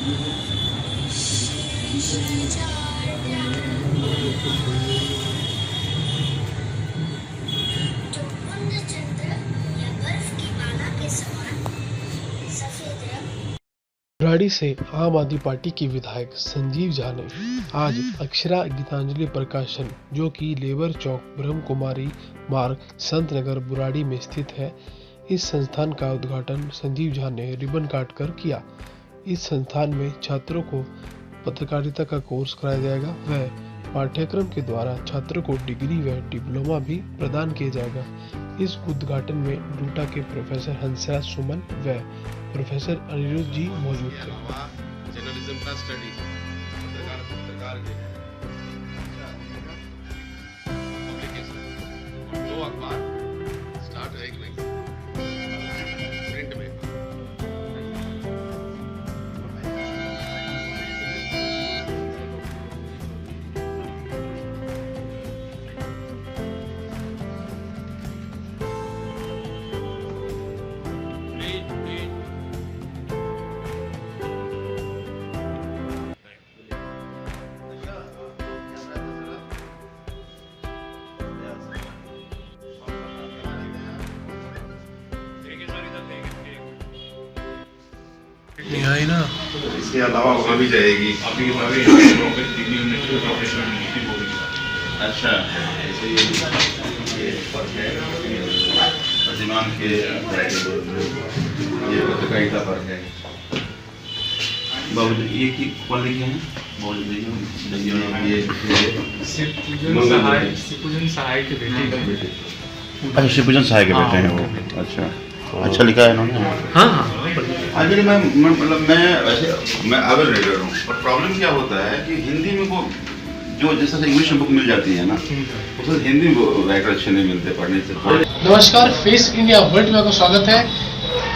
जो पूर्ण चंद्र या बर्फ की माला के समान सफेद रंग। बुराड़ी से आम आदमी पार्टी के विधायक संजीव झा ने आज अक्षरा गीतांजलि प्रकाशन, जो कि लेबर चौक ब्रह्म कुमारी मार्ग संत नगर बुराड़ी में स्थित है, इस संस्थान का उद्घाटन संजीव झा ने रिबन काटकर किया। इस संस्थान में छात्रों को पत्रकारिता का कोर्स कराया जाएगा व पाठ्यक्रम के द्वारा छात्रों को डिग्री व डिप्लोमा भी प्रदान किया जाएगा। इस उद्घाटन में डूटा के प्रोफेसर हंसराज सुमन व प्रोफेसर अनिरुद्ध जी मौजूद थे। जर्नलिज्म का स्टडी पत्रकार के पब्लिकेशन 2 अखबार स्टार्ट है कि नहीं प्रिंट में। नहीं आई ना, इसके अलावा वहाँ भी जाएगी। अच्छा, ऐसे ये फर्क है प्रतिमान के ये पत्रकारिता पर है। बाबू ये की कौन लिखे हैं? ये शिवपूजन सहाय के बेटे। अच्छा, शिवपूजन सहाय के बेटे हैं वो। अच्छा, अच्छा लिखा है इन्होंने। हाँ एक्चुअली मैं वैसे मैं अवेल रीडर हूँ, पर प्रॉब्लम क्या होता है कि हिंदी में वो जो जैसे इंग्लिश में बुक मिल जाती है ना, उसमें हिंदी में राइटर अच्छे नहीं मिलते पढ़ने से। नमस्कार, फेस इंडिया वर्ल्ड में आपका स्वागत है।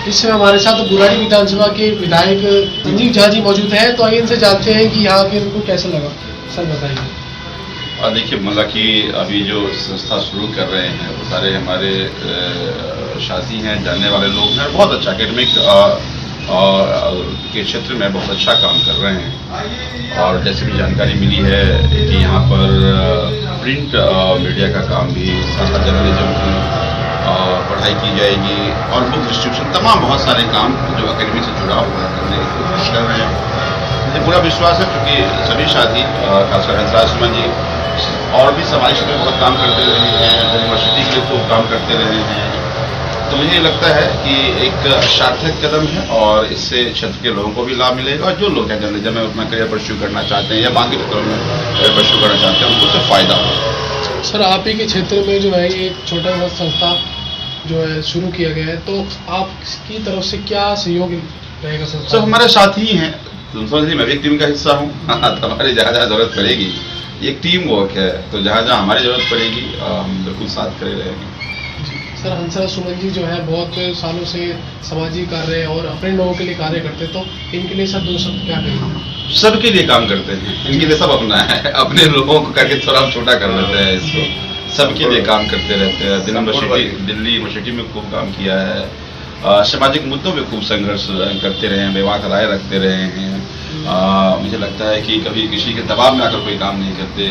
इस समय हमारे साथ बुराड़ी विधानसभा के विधायक संजीव झा जी मौजूद हैं। तो आइए इनसे जानते हैं कि यहाँ के उनको कैसा लगा। सर बताइए। और देखिए, मतलब कि अभी जो संस्था शुरू कर रहे हैं वो सारे हमारे शासी हैं, जानने वाले लोग हैं, बहुत अच्छा एकेडमिक के क्षेत्र में बहुत अच्छा काम कर रहे हैं। और जैसे भी जानकारी मिली है कि यहाँ पर प्रिंट मीडिया का काम भी, साथ जर्नलिज्म की पढ़ाई की जाएगी और बुक डिस्ट्रीब्यूशन, तमाम बहुत सारे काम जो अकेडमी से जुड़ा हुआ है करने की कोशिश कर रहे हैं। मुझे पूरा विश्वास है क्योंकि सभी साथी, खासकर हंसराज सुमन जी और भी समाज में बहुत काम करते रहे हैं, यूनिवर्सिटी के लिए खूब काम करते रहे हैं। तो मुझे लगता है कि एक सार्थक कदम है और इससे क्षेत्र के लोगों को भी लाभ मिलेगा और जो लोग हैं जर्नलिज्म में अपना करियर परस्यू करना चाहते हैं या बाकी क्षेत्रों में करियर परस्यू करना चाहते हैं, उनको तो फायदा होगा। सर, आप ही के क्षेत्र में जो है ये छोटा सा संस्था जो है शुरू किया गया है, तो आपकी तरफ से क्या सहयोग रहेगा संस्था? सब हमारे साथी हैं, तुम समझिए मैं भी एक टीम का हिस्सा हूँ। तो हमारी जहाँ जहाँ जरूरत पड़ेगी, एक टीम वर्क है, तो जहाँ जहाँ हमारी जरूरत पड़ेगी हम बिल्कुल साथ खड़े रहेंगे। सर, हंसराज सुमन जी जो है बहुत सालों से सामाजिक कार्य और अपने लोगों के लिए कार्य करते, तो इनके लिए सर 2 शब्द क्या कहेंगे? सबके लिए काम करते हैं, इनके लिए सब अपना है, अपने लोगों को करके थोड़ा छोटा कर लेते हैं इसको। सबके लिए काम करते रहते हैं। दिल्ली यूनिवर्सिटी में खूब काम किया है, सामाजिक मुद्दों पे खूब संघर्ष करते रहे हैं, बेबाक राय रखते रहे हैं। मुझे लगता है कि कभी किसी के दबाव में आकर कोई काम नहीं करते।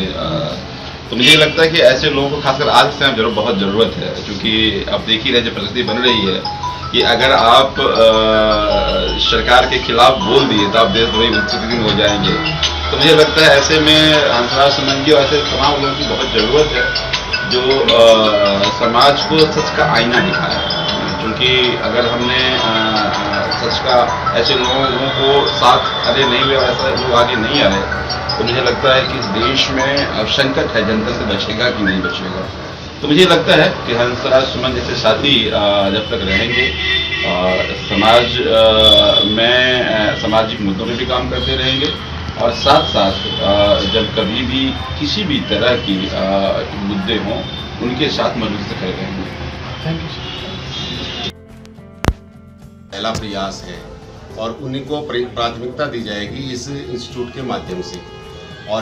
तो मुझे लगता है कि ऐसे लोगों को खासकर आज के समय बहुत ज़रूरत है, क्योंकि अब देख ही रहे जो परिस्थिति बन रही है कि अगर आप सरकार के खिलाफ बोल दिए तो आप देशद्रोही स्थिति में हो जाएंगे। तो मुझे लगता है ऐसे में हंसराज सुमन जी और ऐसे तमाम लोगों की बहुत ज़रूरत है जो समाज को सच का आईना दिखाए। क्योंकि अगर हमने सच का ऐसे लोगों को साथ अरे नहीं हुए और ऐसा लोग आगे नहीं आए, तो मुझे लगता है कि इस देश में अब संकट है, जनता से बचेगा कि नहीं बचेगा। तो मुझे लगता है कि हंसराज सुमन जैसे साथी जब तक रहेंगे समाज में सामाजिक मुद्दों में भी काम करते रहेंगे और साथ साथ जब कभी भी किसी भी तरह की मुद्दे हों उनके साथ मजबूती से खड़े रहेंगे। Thank you. पहला प्रयास है और उन्हीं को प्राथमिकता दी जाएगी इस इंस्टीट्यूट के माध्यम से और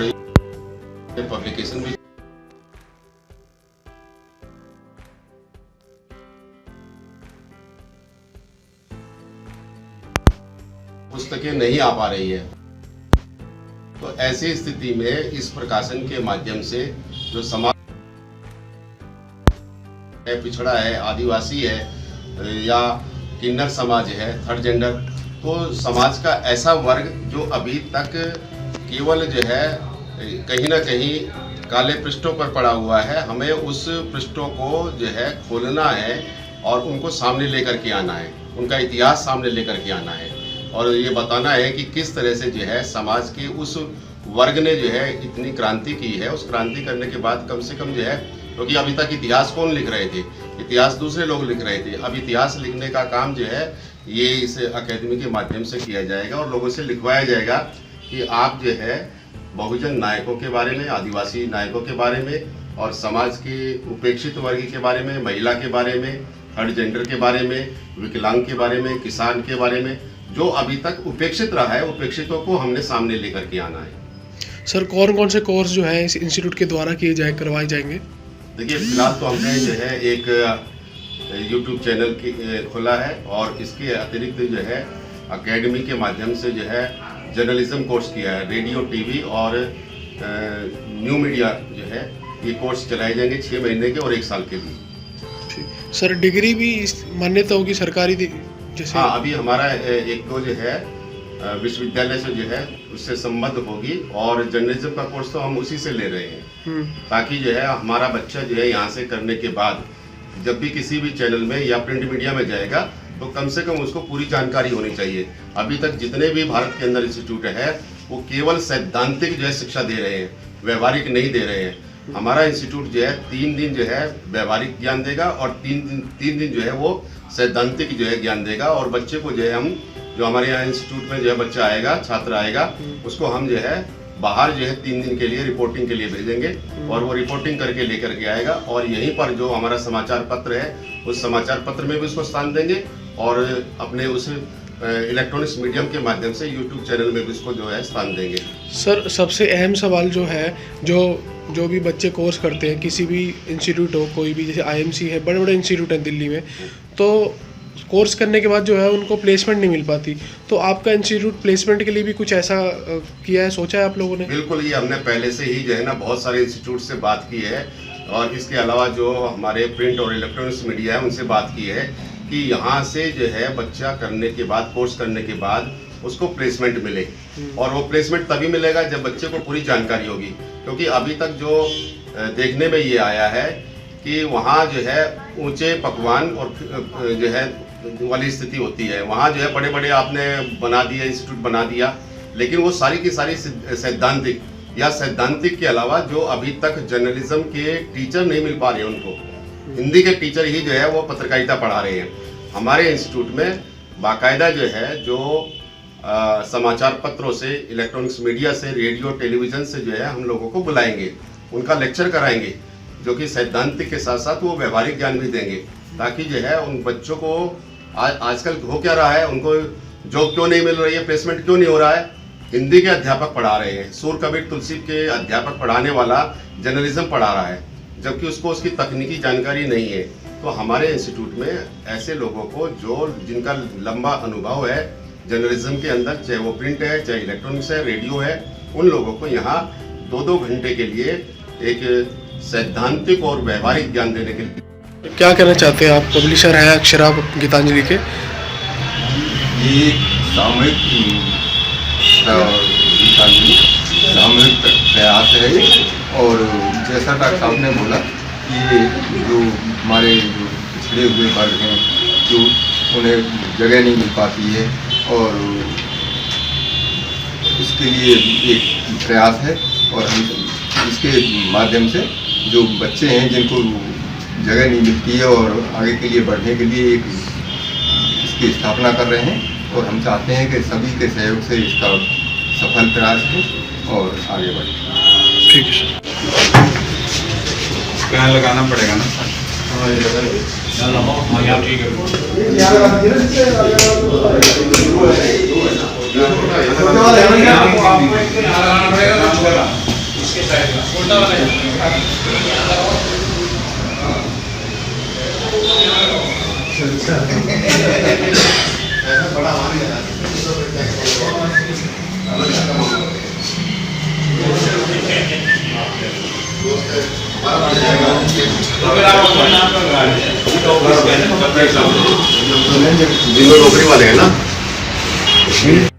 पब्लिकेशन भी पुस्तकें नहीं आ पा रही है। तो ऐसी स्थिति में इस प्रकाशन के माध्यम से जो समाज है, पिछड़ा है, आदिवासी है या किन्नर समाज है, थर्ड जेंडर, तो समाज का ऐसा वर्ग जो अभी तक केवल जो है कहीं ना कहीं काले पृष्ठों पर पड़ा हुआ है, हमें उस पृष्ठों को जो है खोलना है और उनको सामने लेकर के आना है, उनका इतिहास सामने लेकर के आना है और ये बताना है कि किस तरह से जो है समाज के उस वर्ग ने जो है इतनी क्रांति की है। उस क्रांति करने के बाद कम से कम जो है, क्योंकि अभी तक इतिहास कौन लिख रहे थे, इतिहास दूसरे लोग लिख रहे थे। अब इतिहास लिखने का काम जो है ये इस अकेडमी के माध्यम से किया जाएगा और लोगों से लिखवाया जाएगा कि आप जो है बहुजन नायकों के बारे में, आदिवासी नायकों के बारे में और समाज के उपेक्षित वर्ग के बारे में, महिला के बारे में, थर्ड जेंडर के बारे में, विकलांग के बारे में, किसान के बारे में, जो अभी तक उपेक्षित रहा है, उपेक्षितों को हमने सामने लेकर के आना है। सर कौन कौन से कोर्स जो है इस इंस्टीट्यूट के द्वारा करवाए जाएंगे? देखिए फिलहाल तो हमने जो है एक यूट्यूब चैनल खोला है और इसके अतिरिक्त जो है अकेडमी के माध्यम से जो है जर्नलिज्म कोर्स किया है, रेडियो, टीवी और न्यू मीडिया जो है ये कोर्स चलाए जाएंगे 6 महीने के और 1 साल के लिए। सर डिग्री भी इस मान्यता होगी सरकारी जैसे? हाँ, अभी हमारा एक तो जो है विश्वविद्यालय से जो है उससे संबद्ध होगी और जर्नलिज्म का कोर्स तो हम उसी से ले रहे हैं ताकि जो है हमारा बच्चा जो है यहाँ से करने के बाद जब भी किसी भी चैनल में या प्रिंट मीडिया में जाएगा तो कम से कम उसको पूरी जानकारी होनी चाहिए। अभी तक जितने भी भारत के अंदर इंस्टीट्यूट है वो केवल सैद्धांतिक जो है शिक्षा दे रहे हैं, व्यवहारिक नहीं दे रहे हैं। हमारा इंस्टीट्यूट जो है 3 दिन जो है व्यवहारिक ज्ञान देगा और 3 दिन जो है वो सैद्धांतिक जो है ज्ञान देगा और बच्चे को जो है हम जो हमारे यहाँ इंस्टीट्यूट में जो है बच्चा आएगा, छात्र आएगा, उसको हम जो है बाहर जो है 3 दिन के लिए रिपोर्टिंग के लिए भेजेंगे और वो रिपोर्टिंग करके लेकर के आएगा और यहीं पर जो हमारा समाचार पत्र है उस समाचार पत्र में भी उसको स्थान देंगे और अपने उस इलेक्ट्रॉनिक्स मीडियम के माध्यम से यूट्यूब चैनल में भी इसको जो है स्थान देंगे। सर सबसे अहम सवाल जो है जो भी बच्चे कोर्स करते हैं किसी भी इंस्टीट्यूट हो, कोई भी जैसे IMC है, बड़े बड़े इंस्टीट्यूट हैं दिल्ली में, तो कोर्स करने के बाद जो है उनको प्लेसमेंट नहीं मिल पाती, तो आपका इंस्टीट्यूट प्लेसमेंट के लिए भी कुछ ऐसा किया है, सोचा है आप लोगों ने? बिल्कुल, ये हमने पहले से ही जो है ना बहुत सारे इंस्टीट्यूट से बात की है और इसके अलावा जो हमारे प्रिंट और इलेक्ट्रॉनिक्स मीडिया है उनसे बात की है कि यहाँ से जो है बच्चा करने के बाद, कोर्स करने के बाद उसको प्लेसमेंट मिले और वो प्लेसमेंट तभी मिलेगा जब बच्चे को पूरी जानकारी होगी। क्योंकि अभी तक जो देखने में ये आया है कि वहाँ जो है ऊंचे पकवान और जो है वाली स्थिति होती है, वहाँ जो है बड़े बड़े आपने बना दिए, इंस्टीट्यूट बना दिया, लेकिन वो सारी की सारी सैद्धांतिक या सैद्धांतिक के अलावा जो अभी तक जर्नलिज्म के टीचर नहीं मिल पा रहे हैं, उनको हिंदी के टीचर ही जो है वो पत्रकारिता पढ़ा रहे हैं। हमारे इंस्टीट्यूट में बाकायदा जो है जो समाचार पत्रों से, इलेक्ट्रॉनिक्स मीडिया से, रेडियो, टेलीविज़न से जो है हम लोगों को बुलाएंगे, उनका लेक्चर कराएंगे जो कि सैद्धांतिक के साथ साथ वो व्यवहारिक ज्ञान भी देंगे ताकि जो है उन बच्चों को आजकल हो क्या रहा है, उनको जॉब क्यों नहीं मिल रही है, प्लेसमेंट क्यों नहीं हो रहा है, हिंदी के अध्यापक पढ़ा रहे हैं, सूर कबीर तुलसी के अध्यापक पढ़ाने वाला जर्नलिज्म पढ़ा रहा है जबकि उसको उसकी तकनीकी जानकारी नहीं है। तो हमारे इंस्टीट्यूट में ऐसे लोगों को जिनका लंबा अनुभव है जर्नलिज्म के अंदर, चाहे वो प्रिंट है, चाहे इलेक्ट्रॉनिक्स है, रेडियो है, उन लोगों को यहाँ 2-2 घंटे के लिए एक सैद्धांतिक और व्यवहारिक ज्ञान देने के लिए। क्या कहना चाहते हैं आप, पब्लिशर हैं अक्षरा गीतांजलि के? ये सामूहिक सामूहिक प्रयास है और जैसा डॉक्टर साहब ने बोला कि ये जो हमारे जो पिछड़े हुए वर्ग हैं जो उन्हें जगह नहीं मिल पाती है और इसके लिए एक प्रयास है और हम इसके माध्यम से जो बच्चे हैं जिनको जगह नहीं मिलती है और आगे के लिए बढ़ने के लिए एक इसकी स्थापना कर रहे हैं और हम चाहते हैं कि सभी के सहयोग से इसका सफल प्रयास है और आगे बढ़े। ठीक है सर। यहाँ लगाना पड़ेगा ना? ऐसा बड़ा आपका एग्जाम है जिनको नौकरी वाले हैं ना